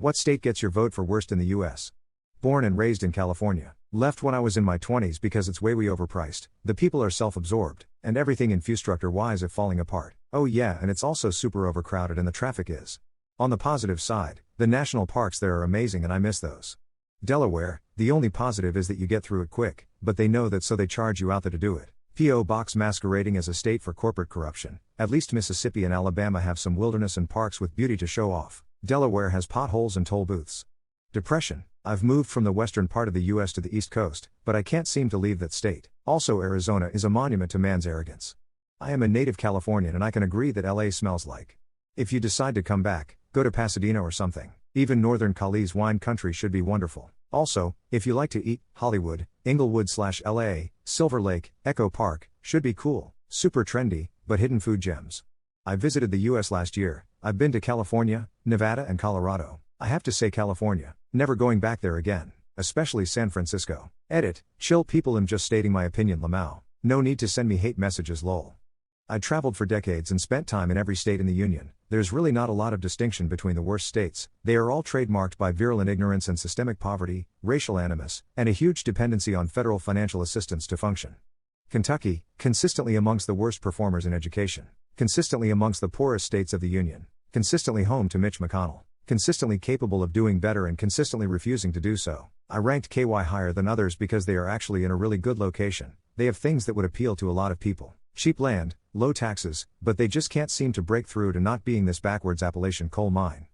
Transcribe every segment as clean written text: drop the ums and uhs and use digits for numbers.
What state gets your vote for worst in the US? Born and raised in California. Left when I was in my 20s because it's way overpriced, the people are self-absorbed, and everything infrastructure-wise is falling apart. Oh yeah, and it's also super overcrowded and the traffic is. On the positive side, the national parks there are amazing and I miss those. Delaware, the only positive is that you get through it quick, but they know that so they charge you out there to do it. P.O. Box masquerading as a state for corporate corruption. At least Mississippi and Alabama have some wilderness and parks with beauty to show off. Delaware has potholes and toll booths. Depression. I've moved from the western part of the US to the East Coast, but I can't seem to leave that state. Also, Arizona is a monument to man's arrogance. I am a native Californian and I can agree that LA smells like. If you decide to come back, go to Pasadena or something. Even Northern Cali's wine country should be wonderful. Also, if you like to eat, Hollywood, Inglewood/LA, Silver Lake, Echo Park, should be cool. Super trendy, but hidden food gems. I visited the US last year. I've been to California, Nevada and Colorado. I have to say California, never going back there again, especially San Francisco. Edit, chill people, I'm just stating my opinion Lamau. No need to send me hate messages lol. I traveled for decades and spent time in every state in the Union. There's really not a lot of distinction between the worst states. They are all trademarked by virulent ignorance and systemic poverty, racial animus, and a huge dependency on federal financial assistance to function. Kentucky, consistently amongst the worst performers in education. Consistently amongst the poorest states of the Union. Consistently home to Mitch McConnell. Consistently capable of doing better and consistently refusing to do so. I ranked KY higher than others because they are actually in a really good location. They have things that would appeal to a lot of people. Cheap land, low taxes, but they just can't seem to break through to not being this backwards Appalachian coal mine.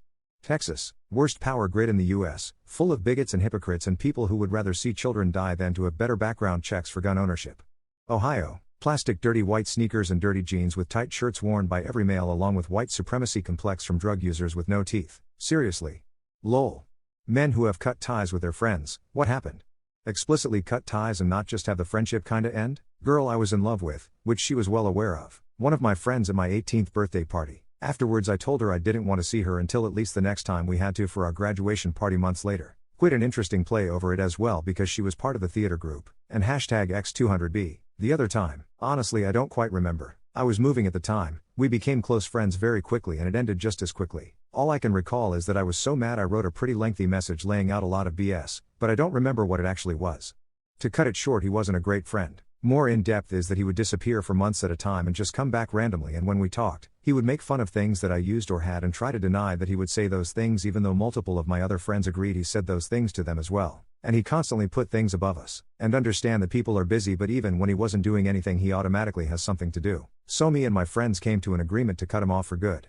Texas, worst power grid in the US, full of bigots and hypocrites and people who would rather see children die than to have better background checks for gun ownership. Ohio, plastic dirty white sneakers and dirty jeans with tight shirts worn by every male along with white supremacy complex from drug users with no teeth. Seriously. Lol. Men who have cut ties with their friends, what happened? Explicitly cut ties and not just have the friendship kinda end? Girl I was in love with, which she was well aware of. One of my friends at my 18th birthday party. Afterwards I told her I didn't want to see her until at least the next time we had to for our graduation party months later. Quit an interesting play over it as well because she was part of the theater group, and hashtag X200B. The other time, honestly I don't quite remember. I was moving at the time, we became close friends very quickly and it ended just as quickly. All I can recall is that I was so mad I wrote a pretty lengthy message laying out a lot of BS, but I don't remember what it actually was. To cut it short, he wasn't a great friend. More in depth is that he would disappear for months at a time and just come back randomly, and when we talked, he would make fun of things that I used or had and try to deny that he would say those things even though multiple of my other friends agreed he said those things to them as well. And he constantly put things above us. And understand that people are busy, but even when he wasn't doing anything he automatically has something to do. So me and my friends came to an agreement to cut him off for good.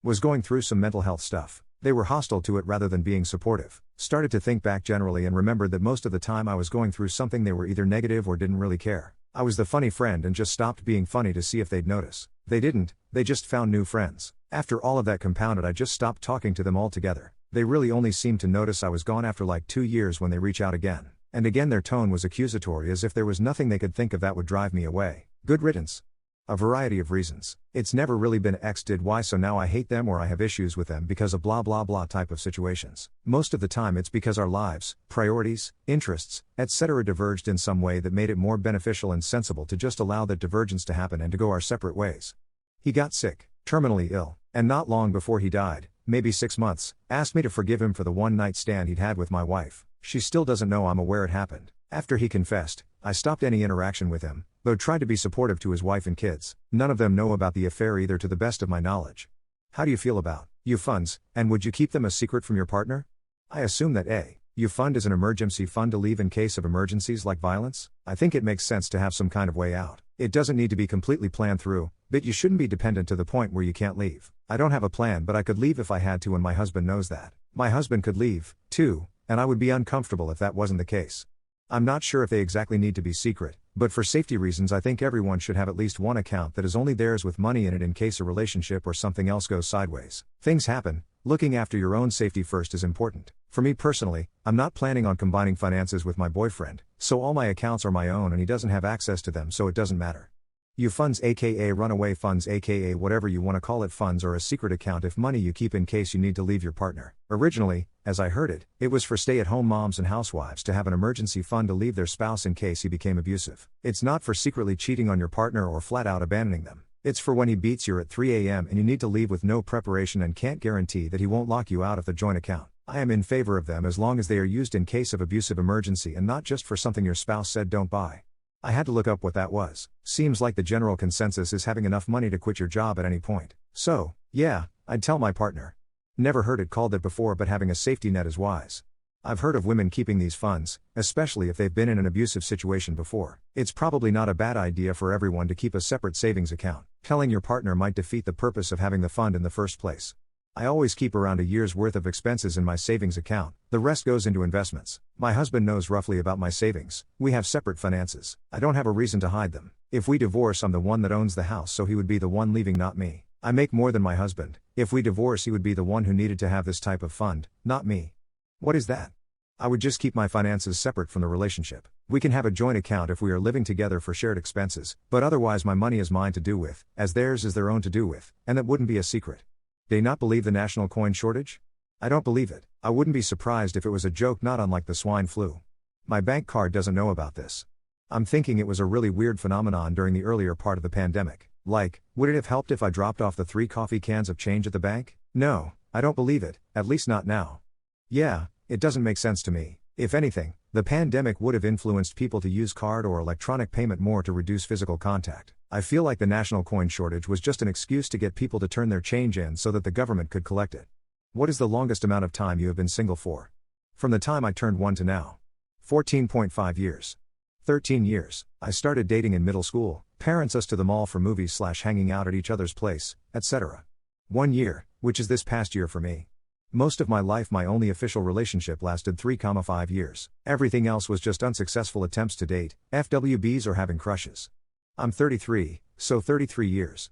Was going through some mental health stuff. They were hostile to it rather than being supportive. Started to think back generally and remembered that most of the time I was going through something they were either negative or didn't really care. I was the funny friend and just stopped being funny to see if they'd notice. They didn't, they just found new friends. After all of that compounded, I just stopped talking to them altogether. They really only seemed to notice I was gone after like 2 years when they reach out again. And again their tone was accusatory as if there was nothing they could think of that would drive me away. Good riddance. A variety of reasons. It's never really been X did Y so now I hate them or I have issues with them because of blah blah blah type of situations. Most of the time it's because our lives, priorities, interests, etc. diverged in some way that made it more beneficial and sensible to just allow that divergence to happen and to go our separate ways. He got sick, terminally ill, and not long before he died, maybe 6 months, asked me to forgive him for the one night stand he'd had with my wife. She still doesn't know I'm aware it happened. After he confessed, I stopped any interaction with him, though tried to be supportive to his wife and kids. None of them know about the affair either to the best of my knowledge. How do you feel about U funds, and would you keep them a secret from your partner? I assume that A. U fund is an emergency fund to leave in case of emergencies like violence. I think it makes sense to have some kind of way out. It doesn't need to be completely planned through, but you shouldn't be dependent to the point where you can't leave. I don't have a plan, but I could leave if I had to, and my husband knows that. My husband could leave, too, and I would be uncomfortable if that wasn't the case. I'm not sure if they exactly need to be secret, but for safety reasons I think everyone should have at least one account that is only theirs with money in it in case a relationship or something else goes sideways. Things happen, looking after your own safety first is important. For me personally, I'm not planning on combining finances with my boyfriend, so all my accounts are my own and he doesn't have access to them, so it doesn't matter. U funds aka runaway funds aka whatever you want to call it funds are a secret account if money you keep in case you need to leave your partner. Originally, as I heard it, it was for stay-at-home moms and housewives to have an emergency fund to leave their spouse in case he became abusive. It's not for secretly cheating on your partner or flat out abandoning them. It's for when he beats you at 3 a.m. and you need to leave with no preparation and can't guarantee that he won't lock you out of the joint account. I am in favor of them as long as they are used in case of abusive emergency and not just for something your spouse said don't buy. I had to look up what that was. Seems like the general consensus is having enough money to quit your job at any point. So, yeah, I'd tell my partner. Never heard it called that before, but having a safety net is wise. I've heard of women keeping these funds, especially if they've been in an abusive situation before. It's probably not a bad idea for everyone to keep a separate savings account. Telling your partner might defeat the purpose of having the fund in the first place. I always keep around a year's worth of expenses in my savings account, the rest goes into investments. My husband knows roughly about my savings. We have separate finances. I don't have a reason to hide them. If we divorce, I'm the one that owns the house, so he would be the one leaving, not me. I make more than my husband. If we divorce, he would be the one who needed to have this type of fund, not me. What is that? I would just keep my finances separate from the relationship. We can have a joint account if we are living together for shared expenses, but otherwise my money is mine to do with, as theirs is their own to do with, and that wouldn't be a secret. They not believe the national coin shortage? I don't believe it. I wouldn't be surprised if it was a joke, not unlike the swine flu. My bank card doesn't know about this. I'm thinking it was a really weird phenomenon during the earlier part of the pandemic. Like, would it have helped if I dropped off the 3 coffee cans of change at the bank? No, I don't believe it, at least not now. Yeah, it doesn't make sense to me. If anything, the pandemic would have influenced people to use card or electronic payment more to reduce physical contact. I feel like the national coin shortage was just an excuse to get people to turn their change in so that the government could collect it. What is the longest amount of time you have been single for? From the time I turned 1 to now. 14.5 years. 13 years. I started dating in middle school, parents us to the mall for movies / hanging out at each other's place, etc. 1 year, which is this past year for me. Most of my life my only official relationship lasted 3.5 years. Everything else was just unsuccessful attempts to date, FWBs or having crushes. I'm 33, so 33 years.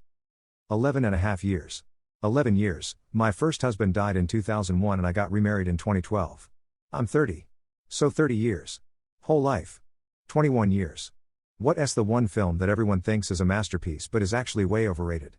11.5 years. 11 years, my first husband died in 2001 and I got remarried in 2012. I'm 30. So 30 years. Whole life. 21 years. What's the one film that everyone thinks is a masterpiece but is actually way overrated?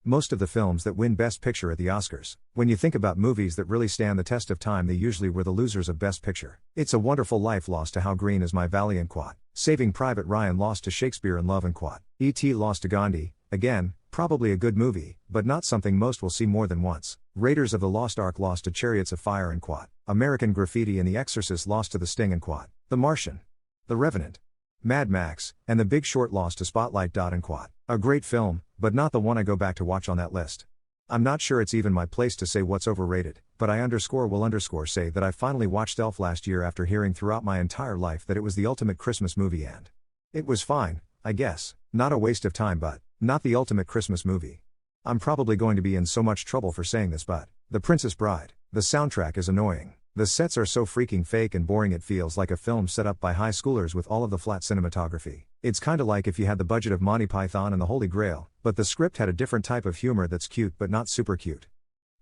Most of the films that win Best Picture at the Oscars, when you think about movies that really stand the test of time, they usually were the losers of Best Picture. It's a Wonderful Life lost to How Green Is My Valley and Quat. Saving Private Ryan lost to Shakespeare in Love and Quat. E.T. lost to Gandhi, again, probably a good movie, but not something most will see more than once. Raiders of the Lost Ark lost to Chariots of Fire and Quat. American Graffiti and The Exorcist lost to The Sting and Quat. The Martian. The Revenant. Mad Max, and The Big Short lost to Spotlight. And Quat. A great film, but not the one I go back to watch on that list. I'm not sure it's even my place to say what's overrated, but I will say that I finally watched Elf last year after hearing throughout my entire life that it was the ultimate Christmas movie, and it was fine, I guess. Not a waste of time, but not the ultimate Christmas movie. I'm probably going to be in so much trouble for saying this, but The Princess Bride, the soundtrack is annoying. The sets are so freaking fake and boring it feels like a film set up by high schoolers with all of the flat cinematography. It's kinda like if you had the budget of Monty Python and the Holy Grail, but the script had a different type of humor that's cute but not super cute.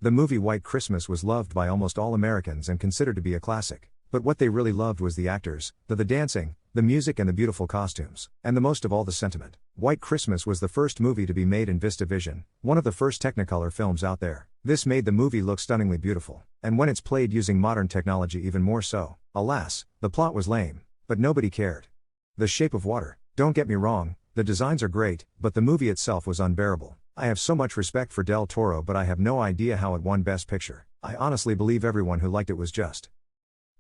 The movie White Christmas was loved by almost all Americans and considered to be a classic, but what they really loved was the actors, the dancing, the music and the beautiful costumes, and the most of all the sentiment. White Christmas was the first movie to be made in VistaVision, one of the first Technicolor films out there. This made the movie look stunningly beautiful, and when it's played using modern technology even more so. Alas, the plot was lame, but nobody cared. The Shape of Water, don't get me wrong, the designs are great, but the movie itself was unbearable. I have so much respect for Del Toro, but I have no idea how it won Best Picture. I honestly believe everyone who liked it was just.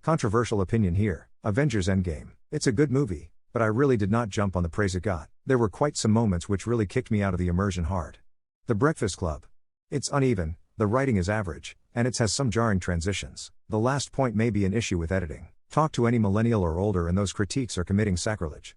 Controversial opinion here, Avengers Endgame. It's a good movie, but I really did not jump on the praise it got. There were quite some moments which really kicked me out of the immersion hard. The Breakfast Club. It's uneven, the writing is average, and it has some jarring transitions. The last point may be an issue with editing. Talk to any millennial or older and those critiques are committing sacrilege.